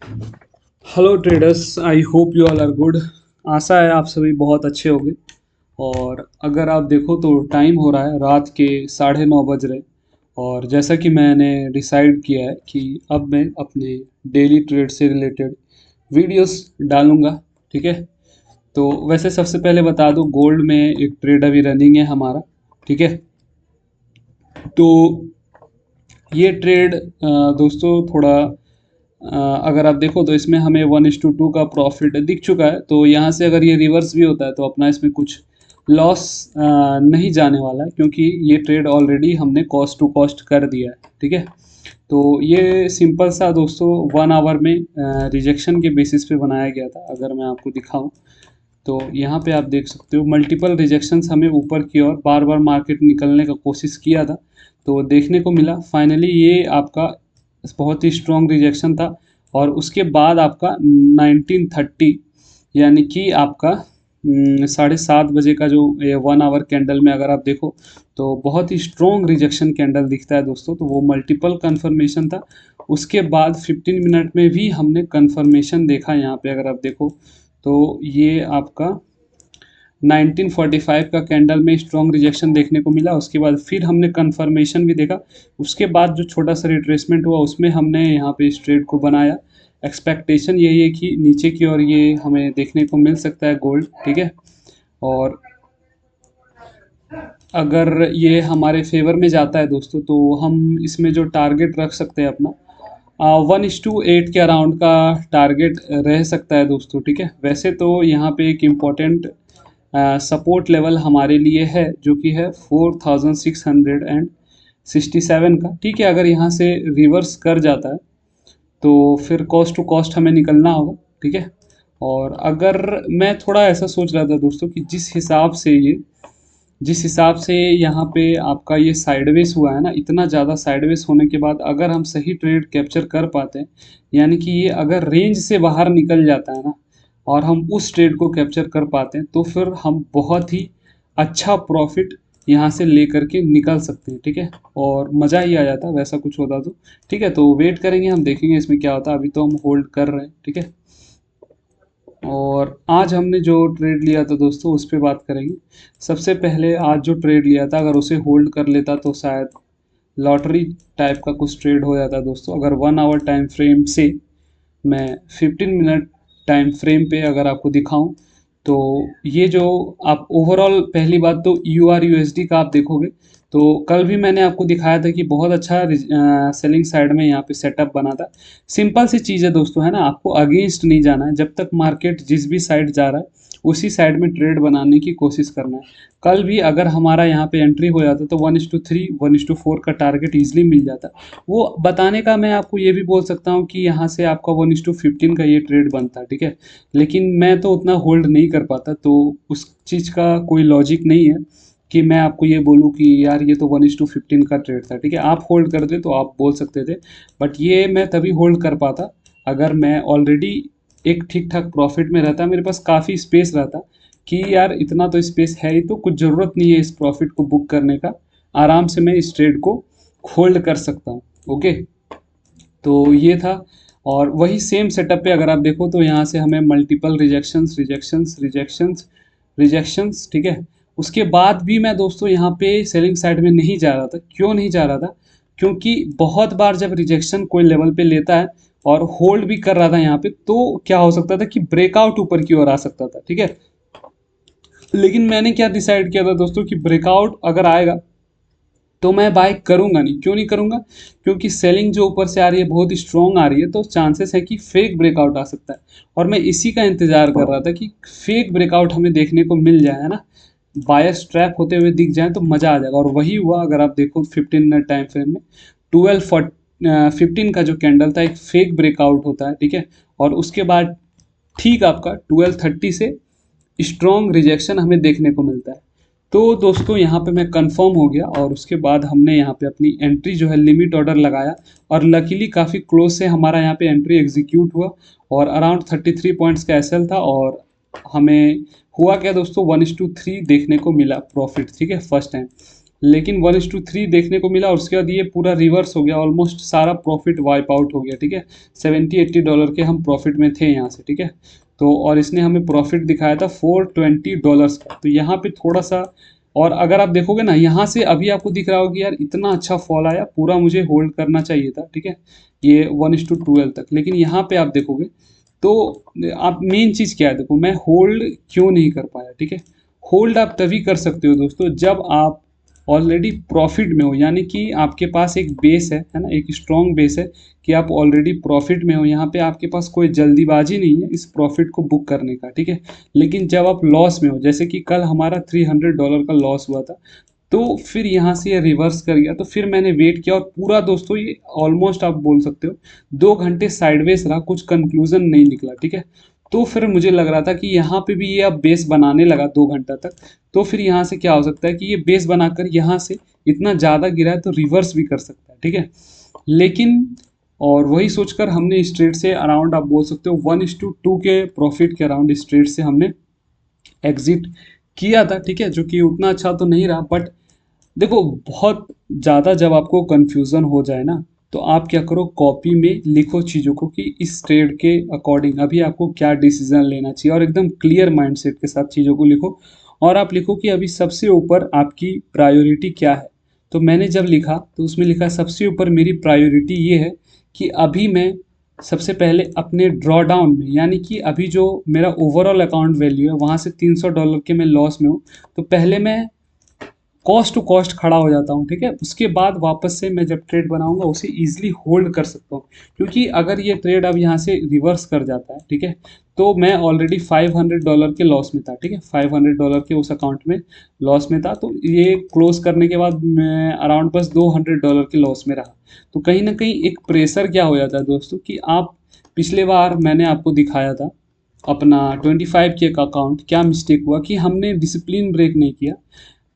Hello traders, I hope you all are good. आशा है आप सभी बहुत अच्छे होंगे। और अगर आप देखो तो टाइम हो रहा है रात के 9:30 बज रहे। और जैसा कि मैंने डिसाइड किया है कि अब मैं अपने डेली ट्रेड से रिलेटेड वीडियोस डालूंगा। ठीक है। तो वैसे सबसे पहले बता दूं, गोल्ड में एक ट्रेड अभी रनिंग है हमारा। ठीक है। तो ये ट्रेड दोस्तों थोड़ा अगर आप देखो तो इसमें हमें 1:2 का प्रॉफिट दिख चुका है। तो यहाँ से अगर ये रिवर्स भी होता है तो अपना इसमें कुछ लॉस नहीं जाने वाला है, क्योंकि ये ट्रेड ऑलरेडी हमने कॉस्ट टू कॉस्ट कर दिया है। ठीक है। तो ये सिंपल सा दोस्तों 1 आवर में रिजेक्शन के बेसिस पे बनाया गया था। अगर मैं आपको दिखाऊं तो यहाँ पे आप देख सकते हो मल्टीपल रिजेक्शंस हमें ऊपर की ओर बार बार मार्केट निकलने का कोशिश किया था। तो देखने को मिला फाइनली ये आपका बहुत ही स्ट्रॉन्ग रिजेक्शन था। और उसके बाद आपका 1930 यानी कि आपका 7:30 बजे का जो 1 आवर कैंडल में अगर आप देखो तो बहुत ही स्ट्रॉन्ग रिजेक्शन कैंडल दिखता है दोस्तों। तो वो मल्टीपल कन्फर्मेशन था। उसके बाद 15 मिनट में भी हमने कन्फर्मेशन देखा। यहाँ पे अगर आप देखो तो ये आपका 1945 का कैंडल में स्ट्रॉन्ग रिजेक्शन देखने को मिला। उसके बाद फिर हमने कंफर्मेशन भी देखा। उसके बाद जो छोटा सा रिट्रेसमेंट हुआ उसमें हमने यहाँ पे इस ट्रेड को बनाया। एक्सपेक्टेशन यही है कि नीचे की ओर ये हमें देखने को मिल सकता है गोल्ड। ठीक है। और अगर ये हमारे फेवर में जाता है दोस्तों तो हम इसमें जो टारगेट रख सकते हैं अपना 1:8 के अराउंड का टारगेट रह सकता है दोस्तों। ठीक है। वैसे तो यहाँ पे एक इम्पोर्टेंट सपोर्ट लेवल हमारे लिए है जो कि है 4667 का। ठीक है। अगर यहाँ से रिवर्स कर जाता है तो फिर कॉस्ट टू कॉस्ट हमें निकलना होगा। ठीक है। और अगर मैं थोड़ा ऐसा सोच रहा था दोस्तों कि जिस हिसाब से यहाँ पे आपका ये साइडवेज हुआ है ना, इतना ज़्यादा साइडवेज होने के बाद अगर हम सही ट्रेड कैप्चर कर पाते हैं, यानी कि ये अगर रेंज से बाहर निकल जाता है ना और हम उस ट्रेड को कैप्चर कर पाते हैं तो फिर हम बहुत ही अच्छा प्रॉफिट यहाँ से लेकर के निकल सकते हैं। ठीक है। और मज़ा ही आ जाता वैसा कुछ होता तो। ठीक है। तो वेट करेंगे, हम देखेंगे इसमें क्या होता है। अभी तो हम होल्ड कर रहे हैं। ठीक है। और आज हमने जो ट्रेड लिया था दोस्तों उस पर बात करेंगे। सबसे पहले आज जो ट्रेड लिया था अगर उसे होल्ड कर लेता तो शायद लॉटरी टाइप का कुछ ट्रेड हो जाता दोस्तों। अगर 1 आवर टाइम फ्रेम से मैं 15 मिनट टाइम फ्रेम पे अगर आपको दिखाऊं तो ये जो आप ओवरऑल पहली बात तो UR USD का आप देखोगे तो कल भी मैंने आपको दिखाया था कि बहुत अच्छा सेलिंग साइड में यहाँ पे सेटअप बना था। सिंपल सी चीज़ है दोस्तों, है ना। आपको अगेंस्ट नहीं जाना है। जब तक मार्केट जिस भी साइड जा रहा है उसी साइड में ट्रेड बनाने की कोशिश करना है। कल भी अगर हमारा यहाँ पे एंट्री हो जाता तो 1:3 1:4 का टारगेट ईजिली मिल जाता। वो बताने का मैं आपको ये भी बोल सकता हूँ कि यहाँ से आपका 1:15 का ये ट्रेड बनता। ठीक है। लेकिन मैं तो उतना होल्ड नहीं कर पाता, तो उस चीज़ का कोई लॉजिक नहीं है कि मैं आपको ये बोलूँ कि यार ये तो 1:15 का ट्रेड था। ठीक है। आप होल्ड कर दे तो आप बोल सकते थे, बट ये मैं तभी होल्ड कर पाता अगर मैं ऑलरेडी एक ठीक ठाक प्रॉफिट में रहता, मेरे पास काफ़ी स्पेस रहता कि यार इतना तो स्पेस है ही तो कुछ ज़रूरत नहीं है इस प्रॉफिट को बुक करने का, आराम से मैं इस ट्रेड को होल्ड कर सकता हूँ। ओके। तो ये था। और वही सेम सेटअप पे अगर आप देखो तो यहाँ से हमें multiple rejections rejections rejections rejections. ठीक है। उसके बाद भी मैं दोस्तों यहाँ पे सेलिंग साइड में नहीं जा रहा था। क्यों नहीं जा रहा था? क्योंकि बहुत बार जब रिजेक्शन कोई लेवल पे लेता है और होल्ड भी कर रहा था यहाँ पे तो क्या हो सकता था कि ब्रेकआउट ऊपर की ओर आ सकता था। ठीक है। लेकिन मैंने क्या डिसाइड किया था दोस्तों कि ब्रेकआउट अगर आएगा तो मैं बाय करूंगा नहीं। क्यों नहीं करूंगा? क्योंकि सेलिंग जो ऊपर से आ रही है बहुत स्ट्रॉन्ग आ रही है, तो चांसेस है कि फेक ब्रेकआउट आ सकता है। और मैं इसी का इंतजार कर रहा था कि फेक ब्रेकआउट हमें देखने को मिल जाए, है ना। बायस ट्रैप होते हुए दिख जाए तो मज़ा आ जाएगा। और वही हुआ। अगर आप देखो 15 मिनट टाइम फ्रेम में 12:15 का जो कैंडल था एक फेक ब्रेकआउट होता है। ठीक है। और उसके बाद ठीक आपका 12:30 से स्ट्रॉन्ग रिजेक्शन हमें देखने को मिलता है। तो दोस्तों यहाँ पे मैं कंफर्म हो गया और उसके बाद हमने यहाँ पे अपनी एंट्री जो है लिमिट ऑर्डर लगाया। और लकीली काफ़ी क्लोज से हमारा यहाँ पे एंट्री एग्जीक्यूट हुआ और अराउंड 33 पॉइंट्स का एसएल था। और हमें हुआ क्या दोस्तों, 1:3 देखने को मिला प्रॉफिट। ठीक है। First time. लेकिन 1:3 देखने को मिला और उसके बाद ये पूरा रिवर्स हो गया, ऑलमोस्ट सारा प्रॉफिट वाइप आउट हो गया, ठीक है। $70-80 के हम प्रॉफिट में थे यहाँ से, ठीक है। तो और इसने हमें प्रॉफिट दिखाया था $420 का। तो यहाँ पे थोड़ा सा, और अगर आप देखोगे ना यहाँ से अभी आपको दिख रहा होगा कि यार इतना अच्छा फॉल आया, पूरा मुझे होल्ड करना चाहिए था, ठीक है, ये 1:12 तक। लेकिन यहाँ पे आप देखोगे तो आप मेन चीज़ क्या है, देखो मैं होल्ड क्यों नहीं कर पाया, ठीक है। होल्ड आप तभी कर सकते हो दोस्तों जब आप ऑलरेडी प्रॉफिट में हो, यानी कि आपके पास एक बेस है ना, एक स्ट्रॉन्ग बेस है कि आप ऑलरेडी प्रॉफिट में हो। यहाँ पे आपके पास कोई जल्दीबाजी नहीं है इस प्रॉफिट को बुक करने का, ठीक है। लेकिन जब आप लॉस में हो, जैसे कि कल हमारा $300 का लॉस हुआ था, तो फिर यहाँ से ये रिवर्स कर गया, तो फिर मैंने वेट किया और पूरा दोस्तों ये ऑलमोस्ट आप बोल सकते हो 2 घंटे साइडवेज रहा, कुछ कंक्लूजन नहीं निकला, ठीक है। तो फिर मुझे लग रहा था कि यहाँ पे भी ये अब बेस बनाने लगा 2 घंटा तक, तो फिर यहाँ से क्या हो सकता है कि ये बेस बनाकर यहाँ से इतना ज़्यादा गिरा है तो रिवर्स भी कर सकता है, ठीक है। लेकिन और वही सोचकर हमने इस ट्रेड से अराउंड आप बोल सकते हो 1:2 के प्रॉफिट के अराउंड इस ट्रेड से हमने एग्जिट किया था, ठीक है। जो कि उतना अच्छा तो नहीं रहा, बट देखो बहुत ज़्यादा जब आपको कन्फ्यूज़न हो जाए ना, तो आप क्या करो, कॉपी में लिखो चीज़ों को कि इस ट्रेड के अकॉर्डिंग अभी आपको क्या डिसीजन लेना चाहिए, और एकदम क्लियर माइंडसेट के साथ चीज़ों को लिखो। और आप लिखो कि अभी सबसे ऊपर आपकी प्रायोरिटी क्या है। तो मैंने जब लिखा तो उसमें लिखा सबसे ऊपर मेरी प्रायोरिटी ये है कि अभी मैं सबसे पहले अपने ड्रॉ डाउन में, यानी कि अभी जो मेरा ओवरऑल अकाउंट वैल्यू है वहाँ से $300 के मैं लॉस में हूँ, तो पहले मैं कॉस्ट टू कॉस्ट खड़ा हो जाता हूँ, ठीक है। उसके बाद वापस से मैं जब ट्रेड बनाऊंगा उसे ईजिली होल्ड कर सकता हूँ, क्योंकि अगर ये ट्रेड अब यहाँ से रिवर्स कर जाता है, ठीक है, तो मैं ऑलरेडी $500 के लॉस में था, ठीक है, $500 के उस अकाउंट में लॉस में था। तो ये क्लोज करने के बाद मैं अराउंड बस $200 के लॉस में रहा। तो कहीं ना कहीं एक प्रेशर क्या हो जाता है दोस्तों कि आप, पिछले बार मैंने आपको दिखाया था अपना 25 के अकाउंट, क्या मिस्टेक हुआ कि हमने डिसिप्लिन ब्रेक नहीं किया।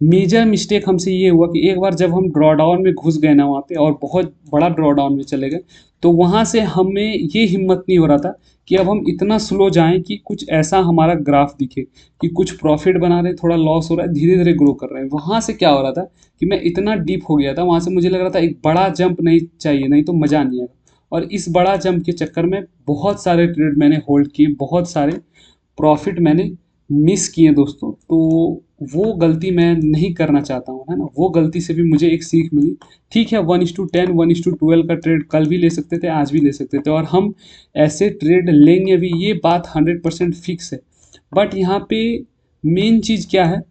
मेजर मिस्टेक हमसे ये हुआ कि एक बार जब हम ड्रॉडाउन में घुस गए ना वहाँ पे, और बहुत बड़ा ड्रॉडाउन में चले गए, तो वहाँ से हमें ये हिम्मत नहीं हो रहा था कि अब हम इतना स्लो जाएं कि कुछ ऐसा हमारा ग्राफ दिखे कि कुछ प्रॉफिट बना रहे, थोड़ा लॉस हो रहा है, धीरे धीरे ग्रो कर रहे हैं। वहाँ से क्या हो रहा था कि मैं इतना डीप हो गया था, वहाँ से मुझे लग रहा था एक बड़ा जंप नहीं चाहिए, नहीं तो मज़ा नहीं आएगा। और इस बड़ा जंप के चक्कर में बहुत सारे ट्रेड मैंने होल्ड किए, बहुत सारे प्रॉफिट मैंने मिस किए दोस्तों। तो वो गलती मैं नहीं करना चाहता हूँ, है ना। वो गलती से भी मुझे एक सीख मिली। ठीक है, 1:10 1:12 का ट्रेड कल भी ले सकते थे, आज भी ले सकते थे, और हम ऐसे ट्रेड लेंगे भी, ये बात 100% फिक्स है। बट यहाँ पे मेन चीज़ क्या है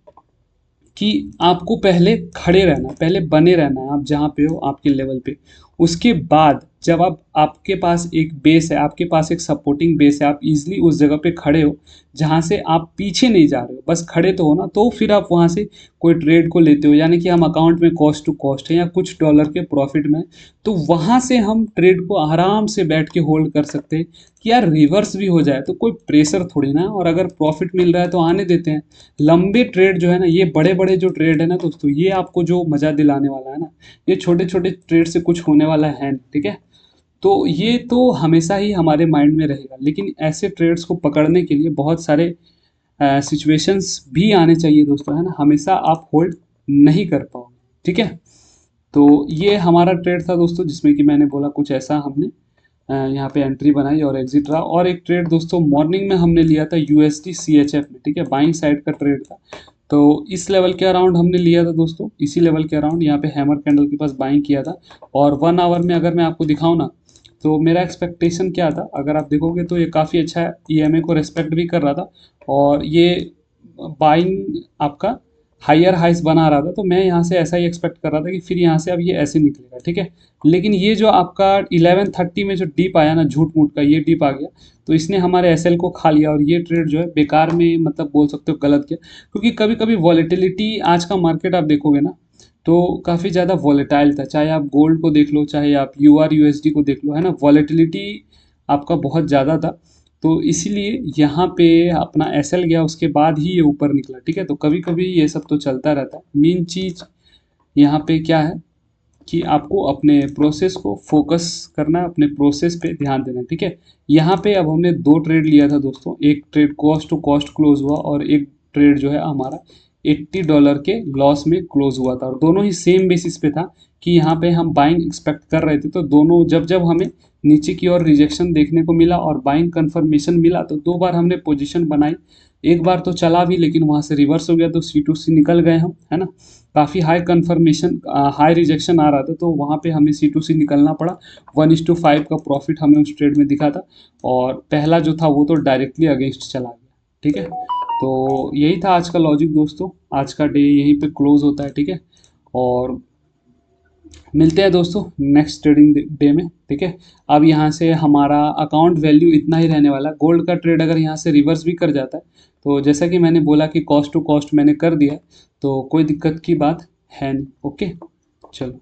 कि आपको पहले खड़े रहना, पहले बने रहना है आप जहाँ पे हो, आपके लेवल पे। उसके बाद जब आप, आपके पास एक बेस है, आपके पास एक सपोर्टिंग बेस है, आप इजीली उस जगह पे खड़े हो जहाँ से आप पीछे नहीं जा रहे हो, बस खड़े तो हो ना, तो फिर आप वहाँ से कोई ट्रेड को लेते हो, यानी कि हम अकाउंट में कॉस्ट टू कॉस्ट है या कुछ डॉलर के प्रॉफिट में, तो वहाँ से हम ट्रेड को आराम से बैठ के होल्ड कर सकते हैं कि यार रिवर्स भी हो जाए तो कोई प्रेशर थोड़ी ना, और अगर प्रॉफिट मिल रहा है तो आने देते हैं। लंबे ट्रेड जो है ना, ये बड़े बड़े जो ट्रेड है ना दोस्तों, ये आपको जो मज़ा दिलाने वाला है ना, ये छोटे छोटे ट्रेड से कुछ होने वाला है नहीं, ठीक है। तो ये तो हमेशा ही हमारे माइंड में रहेगा, लेकिन ऐसे ट्रेड्स को पकड़ने के लिए बहुत सारे सिचुएशंस भी आने चाहिए दोस्तों, है ना। हमेशा आप होल्ड नहीं कर पाओगे, ठीक है। तो ये हमारा ट्रेड था दोस्तों, जिसमें कि मैंने बोला कुछ ऐसा हमने यहाँ पे एंट्री बनाई और एग्जिट रहा। और एक ट्रेड दोस्तों मॉर्निंग में हमने लिया था USD CHF में, ठीक है, बाइंग साइड का ट्रेड था। तो इस लेवल के अराउंड हमने लिया था दोस्तों, इसी लेवल के अराउंड यहाँ पे हैमर कैंडल के पास बाइंग किया था। और 1 आवर में अगर मैं आपको दिखाऊँ ना, तो मेरा एक्सपेक्टेशन क्या था, अगर आप देखोगे तो ये काफ़ी अच्छा EMA को रेस्पेक्ट भी कर रहा था, और ये बाइंग आपका हायर हाइस बना रहा था। तो मैं यहाँ से ऐसा ही एक्सपेक्ट कर रहा था कि फिर यहाँ से अब ये ऐसे निकलेगा, ठीक है। लेकिन ये जो आपका 11:30 में जो डीप आया ना, झूठ मूठ का ये डीप आ गया, तो इसने हमारे SL को खा लिया, और ये ट्रेड जो है बेकार में, मतलब बोल सकते हो गलत किया। क्योंकि कभी कभी वॉलेटिलिटी, आज का मार्केट आप देखोगे ना तो काफ़ी ज़्यादा वॉलेटाइल था, चाहे आप गोल्ड को देख लो, चाहे आप URUSD को देख लो, है ना, वॉलेटिलिटी आपका बहुत ज़्यादा था। तो इसीलिए यहाँ पे अपना SL गया, उसके बाद ही ये ऊपर निकला, ठीक है। तो कभी कभी ये सब तो चलता रहता है। मेन चीज़ यहाँ पे क्या है कि आपको अपने प्रोसेस को फोकस करना है, अपने प्रोसेस पे ध्यान देना है, ठीक है। यहाँ पे अब हमने 2 ट्रेड लिया था दोस्तों, एक trade cost to cost close हुआ, और एक ट्रेड जो है हमारा $80 के लॉस में क्लोज हुआ था और दोनों ही सेम बेसिस पे था कि यहाँ पे हम बाइंग एक्सपेक्ट कर रहे थे। तो दोनों जब जब हमें नीचे की ओर रिजेक्शन देखने को मिला और बाइंग कंफर्मेशन मिला तो दो बार हमने पोजीशन बनाई। एक बार तो चला भी लेकिन वहाँ से रिवर्स हो गया तो C2C निकल गए हम, है ना। काफ़ी हाई कंफर्मेशन हाई रिजेक्शन आ रहा था तो वहाँ पे हमें C2C निकलना पड़ा। 1:5 का प्रॉफिट हमें उस ट्रेड में दिखा था और पहला जो था वो तो डायरेक्टली अगेंस्ट चला गया। ठीक है, तो यही था आज का लॉजिक दोस्तों। आज का डे यहीं पे क्लोज होता है। ठीक है, और मिलते हैं दोस्तों नेक्स्ट ट्रेडिंग डे में। ठीक है, अब यहाँ से हमारा अकाउंट वैल्यू इतना ही रहने वाला है। गोल्ड का ट्रेड अगर यहाँ से रिवर्स भी कर जाता है तो जैसा कि मैंने बोला कि कॉस्ट टू कॉस्ट मैंने कर दिया, तो कोई दिक्कत की बात है नहीं। ओके, चलो।